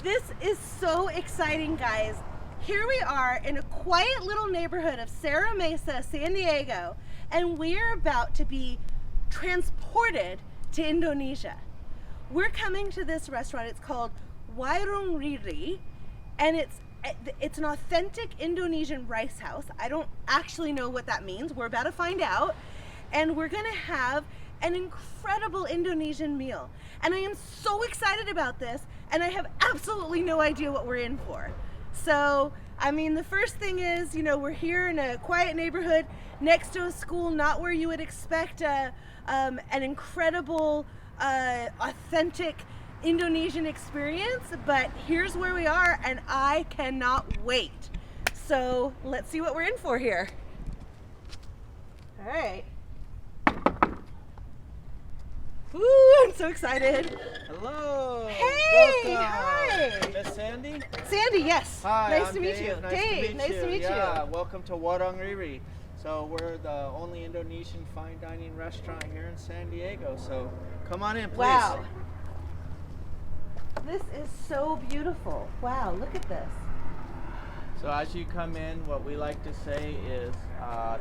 This is so exciting, guys. Here we are in a quiet little neighborhood of Serra Mesa, San Diego, and we're about to be transported to Indonesia. We're coming to this restaurant. It's called Warung RieRie, and it's an authentic Indonesian rice house. I don't actually know what that means. We're about to find out. And we're gonna have an incredible Indonesian meal. And I am so excited about this, and I have absolutely no idea what we're in for. So, I mean, the first thing is, we're here in a quiet neighborhood next to a school, not where you would expect an incredible, authentic Indonesian experience, but here's where we are, and I cannot wait. So, let's see what we're in for here. All right. Ooh, I'm so excited. Hello. Hey, welcome. hi. Miss Sandy? Sandy, yes. Hi, Nice I'm to meet Dave. you. Dave, nice to meet you. Yeah, welcome to Warung RieRie. So we're the only Indonesian fine dining restaurant here in San Diego. So come on in, please. Wow. This is so beautiful. Wow, look at this. So as you come in, what we like to say is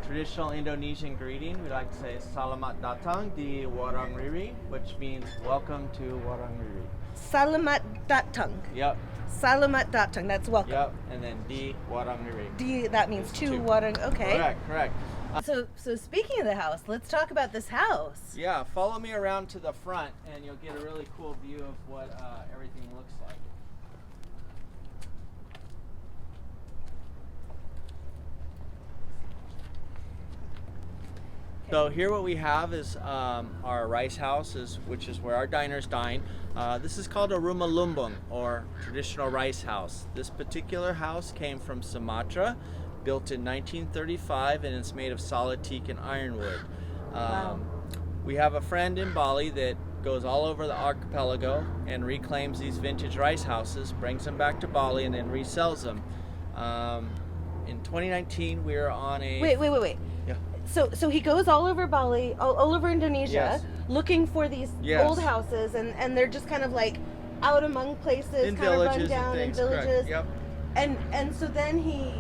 traditional Indonesian greeting. We like to say Selamat datang di Warung RieRie, which means welcome to Warung RieRie. Selamat datang. Yep. Selamat datang. That's welcome. Yep. And then di Warung RieRie. D, that means It's to two. Warung. Okay. Correct. So speaking of the house, let's talk about this house. Yeah, follow me around to the front and you'll get a really cool view of what everything looks like. So here what we have is our rice house, which is where our diners dine. This is called a rumah lumbung, or traditional rice house. This particular house came from Sumatra, built in 1935, and it's made of solid teak and ironwood. Wow. We have a friend in Bali that goes all over the archipelago and reclaims these vintage rice houses, brings them back to Bali, and then resells them. In 2019, we were on a... Wait. Yeah. So he goes all over Bali, all over Indonesia, Yes. looking for these Yes. old houses, and they're just kind of like out among places, In kind of run villages down and in things, villages. correct. Yep. And so then he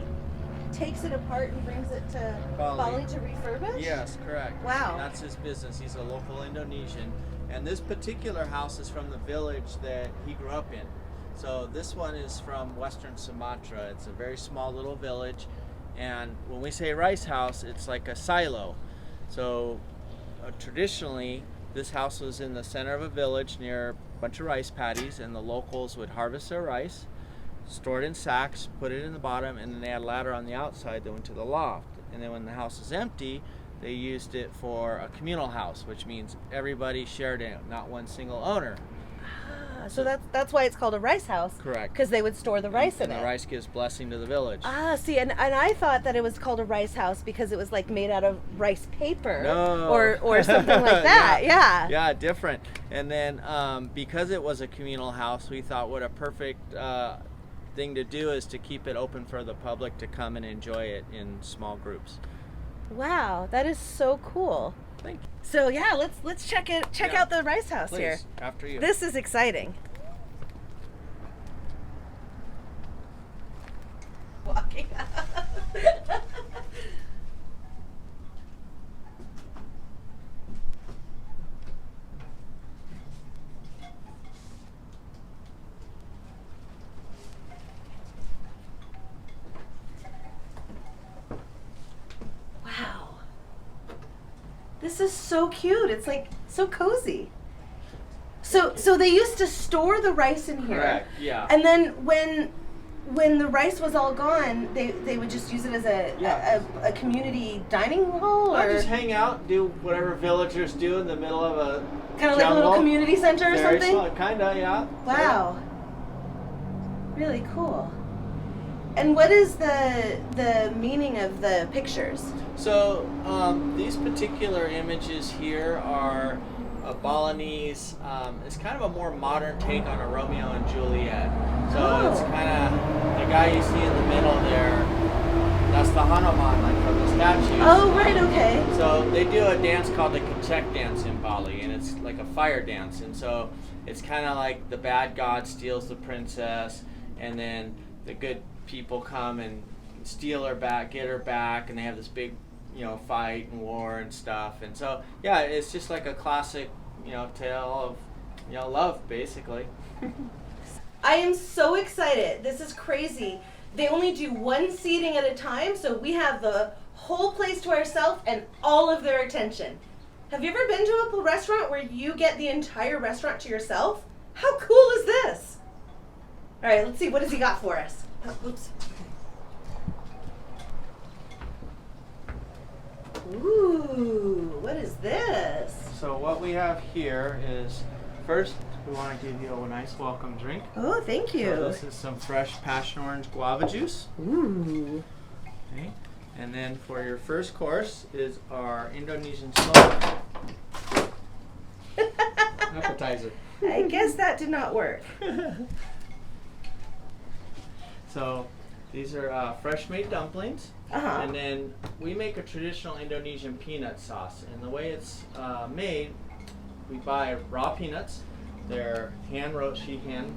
takes it apart and brings it to Bali to refurbish? Yes, correct. Wow. That's his business. He's a local Indonesian. And this particular house is from the village that he grew up in. So this one is from Western Sumatra. It's a very small little village. And when we say rice house, it's like a silo. So traditionally, this house was in the center of a village near a bunch of rice paddies, and the locals would harvest their rice, store it in sacks, put it in the bottom, and then they had a ladder on the outside that went to the loft. And then when the house was empty, they used it for a communal house, which means everybody shared it, not one single owner. So that's why it's called a rice house. Correct. Because they would store the rice in and it. the rice gives blessing to the village. See, and I thought that it was called a rice house because it was like made out of rice paper. No. Or something like that. Yeah. Yeah, different. And then because it was a communal house, we thought what a perfect thing to do is to keep it open for the public to come and enjoy it in small groups. Wow, that is so cool. Thank you. So yeah, let's check out the rice house Please, here. after you. This is exciting. Walking up. Wow. This is so cute. It's like so cozy. So they used to store the rice in here. Correct, yeah. And then when the rice was all gone, they would just use it as a community dining hall, or just hang out, do whatever villagers do in the middle of a kind of like a little community center or Very something. small, kinda, yeah. Wow. Really cool. And what is the meaning of the pictures? So these particular images here are a Balinese. It's kind of a more modern take on a Romeo and Juliet. So it's kind of the guy you see in the middle there. That's the Hanuman, like from the statues. Oh, right, okay. So they do a dance called the Kecek dance in Bali, and it's like a fire dance. And so it's kind of like the bad god steals the princess, and then the good people come and steal her back, get her back, and they have this big, fight and war and stuff. And so, yeah, it's just like a classic, tale of, love, basically. I am so excited. This is crazy. They only do one seating at a time, so we have the whole place to ourselves and all of their attention. Have you ever been to a restaurant where you get the entire restaurant to yourself? How cool is this? All right, let's see. What has he got for us? Oh, oops. Ooh, what is this? So what we have here is, first, we want to give you a nice welcome drink. Oh, thank you. So this is some fresh passion orange guava juice. Ooh. Okay. And then for your first course is our Indonesian smoked appetizer. I guess that did not work. So these are fresh made dumplings. Uh-huh. And then we make a traditional Indonesian peanut sauce. And the way it's made, we buy raw peanuts. They're she hand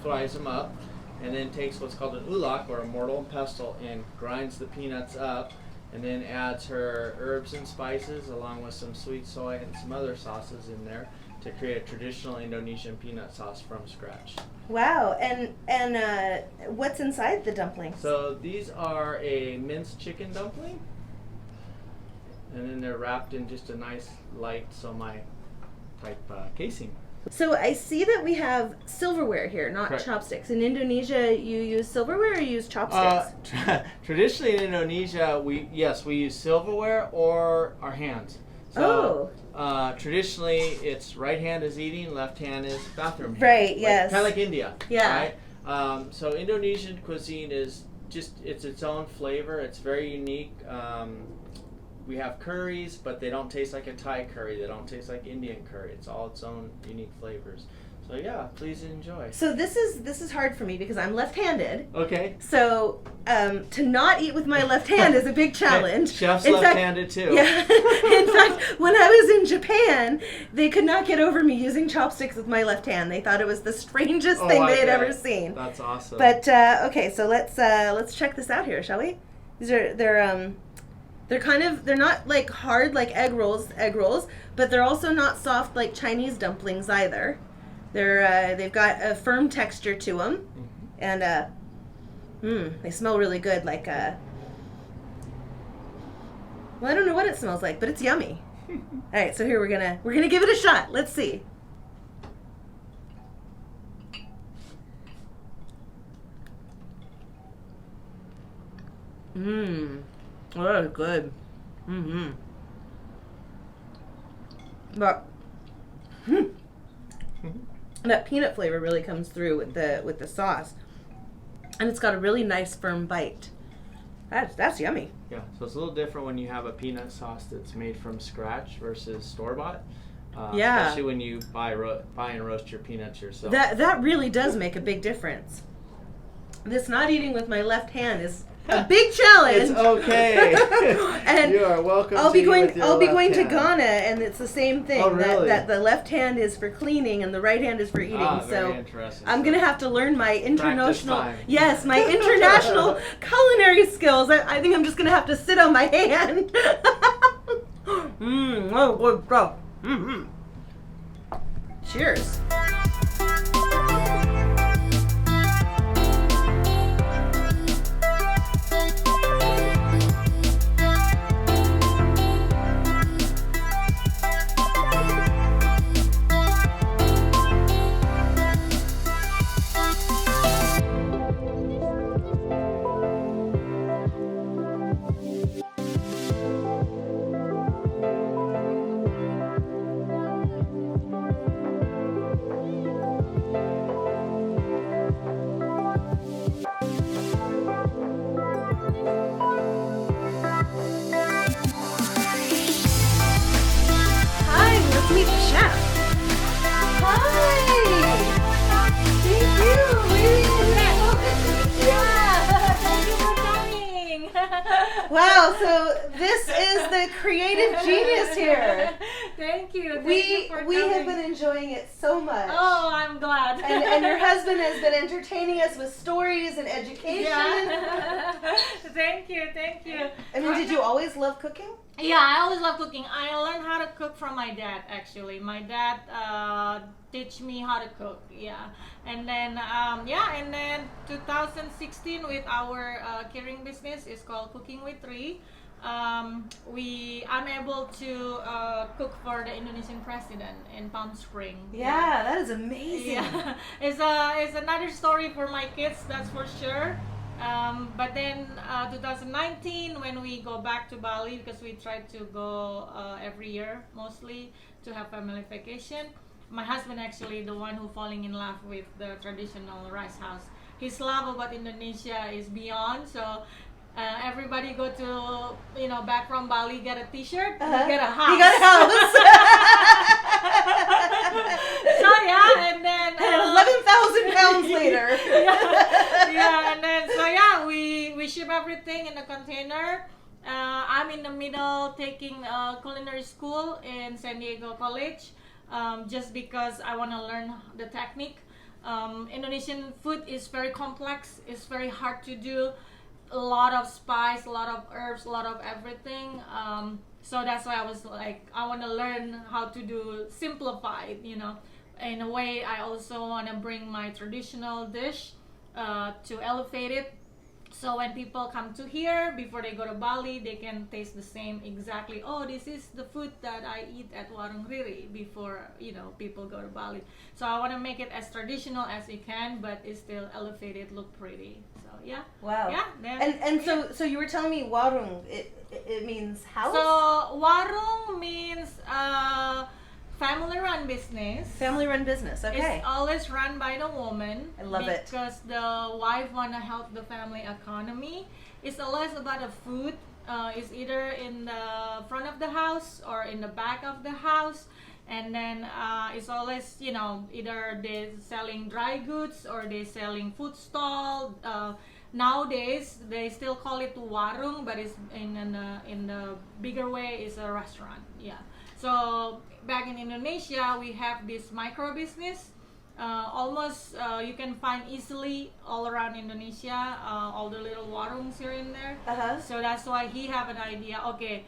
fries them up, and then takes what's called an ulak, or a mortar and pestle, and grinds the peanuts up, and then adds her herbs and spices along with some sweet soy and some other sauces in there to create a traditional Indonesian peanut sauce from scratch. Wow, and what's inside the dumplings? So these are a minced chicken dumpling, and then they're wrapped in just a nice light somai type casing. So I see that we have silverware here, not Correct. Chopsticks. In Indonesia, you use silverware or you use chopsticks? Traditionally in Indonesia, we use silverware or our hands. So, traditionally, it's right hand is eating, left hand is bathroom. Right, yes. Kind of like India. Yeah. Right? So Indonesian cuisine is it's its own flavor. It's very unique. We have curries, but they don't taste like a Thai curry. They don't taste like Indian curry. It's all its own unique flavors. So yeah, please enjoy. So this is hard for me because I'm left-handed. Okay. So to not eat with my left hand is a big challenge. Chef's In left-handed too. Yeah. In fact, when I was in Japan, they could not get over me using chopsticks with my left hand. They thought it was the strangest thing they had ever seen. That's awesome. But okay, so let's check this out here, shall we? They're not like hard like egg rolls, but they're also not soft like Chinese dumplings either. They've got a firm texture to them, and they smell really good. Like well, I don't know what it smells like, but it's yummy. All right, so here we're gonna give it a shot. Let's see. Oh, good. But that peanut flavor really comes through with the sauce, and it's got a really nice firm bite. That's yummy. Yeah, so it's a little different when you have a peanut sauce that's made from scratch versus store-bought. Yeah. Especially when you buy and roast your peanuts yourself. That really does make a big difference. This not eating with my left hand is a big challenge. It's okay. And you are welcome. I'll be going to to Ghana, and it's the same thing. Oh, really? That the left hand is for cleaning and the right hand is for eating. Very so interesting. I'm gonna have to learn my international time. my international culinary skills. I think I'm just gonna have to sit on my hand. Oh, good stuff. Cheers. Meet the chef. Hi. Thank you. Thank you for coming. Wow. So this is the creative genius here. Thank you. Thank you We for have coming. been enjoying it so much. Oh, I'm glad. And your husband has been entertaining us with stories and education. Yeah. Thank you. I mean, did you always love cooking? Yeah, I always love cooking. I learned how to cook from my dad, actually. My dad teach me how to cook. Yeah, and then 2016 with our catering business is called Cooking with Rie. I'm able to cook for the Indonesian president in Palm Springs. Yeah, that is amazing. Yeah, it's another story for my kids, that's for sure. But then 2019, when we go back to Bali, because we try to go every year mostly to have family vacation. My husband actually the one who falling in love with the traditional rice house. His love about Indonesia is beyond. So everybody go to back from Bali, get a T-shirt, get a house. You got a house. So yeah, and then 11,000 pounds later. yeah, and then we ship everything in a container. I'm in the middle taking culinary school in San Diego College, just because I want to learn the technique. Indonesian food is very complex. It's very hard to do. A lot of spice, a lot of herbs, a lot of everything. So that's why I was like, I want to learn how to do simplified, In a way, I also want to bring my traditional dish to elevate it. So when people come to here, before they go to Bali, they can taste the same exactly. Oh, this is the food that I eat at Warung RieRie before, people go to Bali. So I want to make it as traditional as it can, but it's still elevated, look pretty. So yeah. Wow. Yeah. Then, So you were telling me warung, it means house? So warung means family-run business. Family-run business, okay. It's always run by the woman. I love it. Because the wife want to help the family economy. It's always about the food. It's either in the front of the house or in the back of the house. And then it's always, either they're selling dry goods or they're selling food stall. Nowadays, they still call it warung, but it's in the bigger way, it's a restaurant. Yeah. So back in Indonesia, we have this micro business. Almost you can find easily all around Indonesia, all the little warungs here and there. So that's why he have an idea. Okay,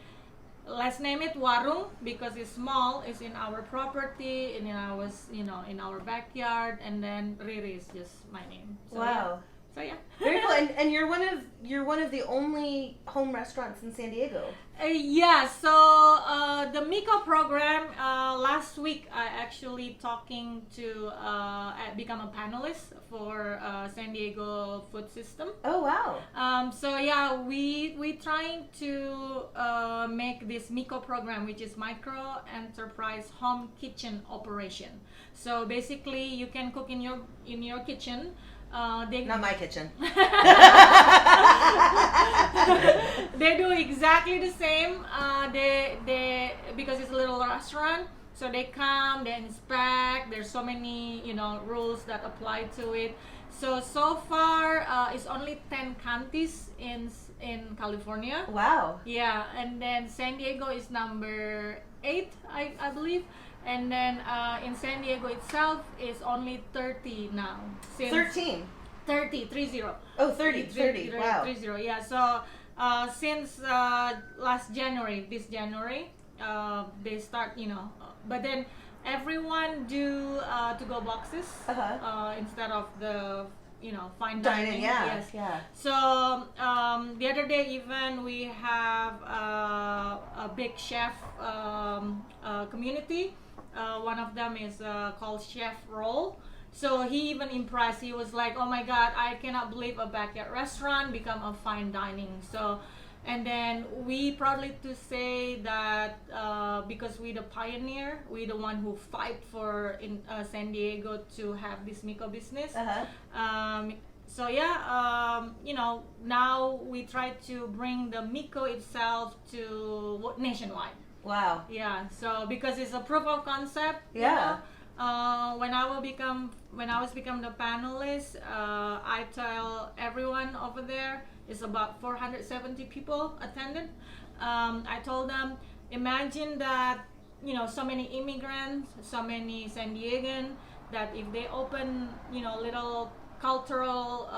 let's name it warung because it's small. It's in our property, and in our backyard. And then RieRie is just my name. So, wow. Yeah. So yeah. Very cool. And you're one of the only home restaurants in San Diego. Yeah. So the Miko program. Last week I actually talking to become a panelist for San Diego food system. Oh wow. So yeah, we trying to make this Miko program, which is micro enterprise home kitchen operation. So basically, you can cook in your kitchen. Not my kitchen. They do exactly the same. They because it's a little restaurant, so they come, they inspect. There's so many rules that apply to it. So far, it's only 10 counties in California. Wow. Yeah, and then San Diego is number 8, I believe. And then in San Diego itself is only 30 now. 13. 30. Oh, 30. Wow. 30, yeah. So since last January, this January, they start, but then everyone do to-go boxes instead of the fine dining. Yeah. Yes. Yeah. So the other day even we have a big chef community. One of them is called Chef Roll. So he even impressed. He was like, "Oh my God, I cannot believe a backyard restaurant become a fine dining." So, and then we proudly to say that because we the pioneer, we the one who fight for in San Diego to have this Miko business. So yeah, now we try to bring the Miko itself to nationwide. Wow. Yeah, so because it's a proof of concept. Yeah. When I was become the panelist, I tell everyone over there, it's about 470 people attended. I told them, imagine that so many immigrants, so many San Diegan, that if they open, little cultural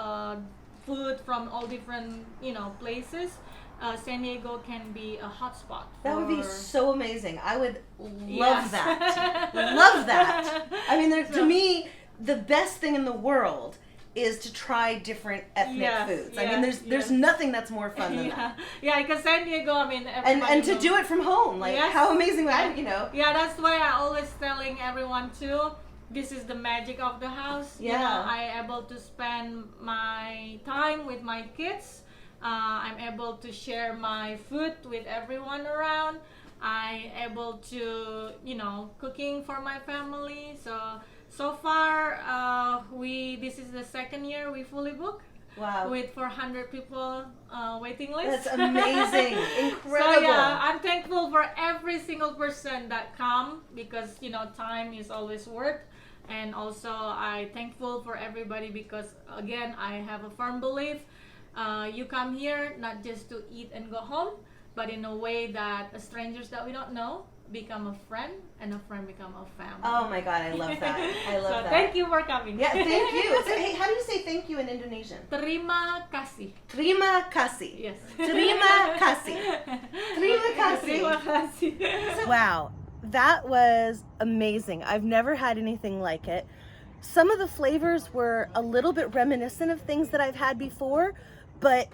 food from all different, places, San Diego can be a hotspot. That would be so amazing. I would love Yes. that. Love that. I mean, to So- me, the best thing in the world is to try different ethnic Yes, foods. I yes, mean, there's yes. nothing that's more fun than that. Yeah, because San Diego, I mean, And everybody to knows. do it from home, like Yes. how amazing would Yeah, that's why I always telling everyone too. This is the magic of the house. Yeah. I able to spend my time with my kids. I'm able to share my food with everyone around. I able to cooking for my family. So far this is the second year we fully book. Wow. With 400 people waiting list. That's amazing. Incredible. So yeah, I'm thankful for every single person that come, because time is always worth. And also I thankful for everybody, because again, I have a firm belief, you come here not just to eat and go home, but in a way that strangers that we don't know become a friend, and a friend become a family. Oh my God, I love that. I love So that. thank you for coming. Yeah, thank you. So, hey, how do you say thank you in Indonesian? Terima kasih. Terima kasih. Yes. Terima kasih. Terima kasih. Terima kasih. Wow, that was amazing. I've never had anything like it. Some of the flavors were a little bit reminiscent of things that I've had before, but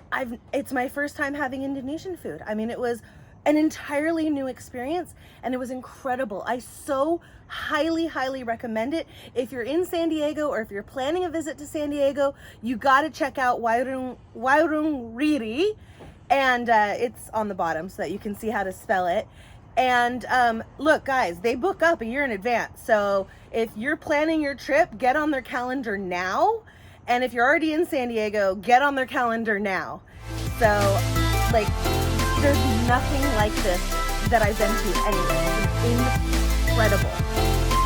it's my first time having Indonesian food. I mean, it was an entirely new experience, and it was incredible. I so highly recommend it. If you're in San Diego, or if you're planning a visit to San Diego, you got to check out Warung RieRie, and it's on the bottom so that you can see how to spell it. And look, guys, they book up a year in advance, so if you're planning your trip, get on their calendar now. And if you're already in San Diego, get on their calendar now. So, like, there's nothing like this that I've been to anywhere. It's incredible.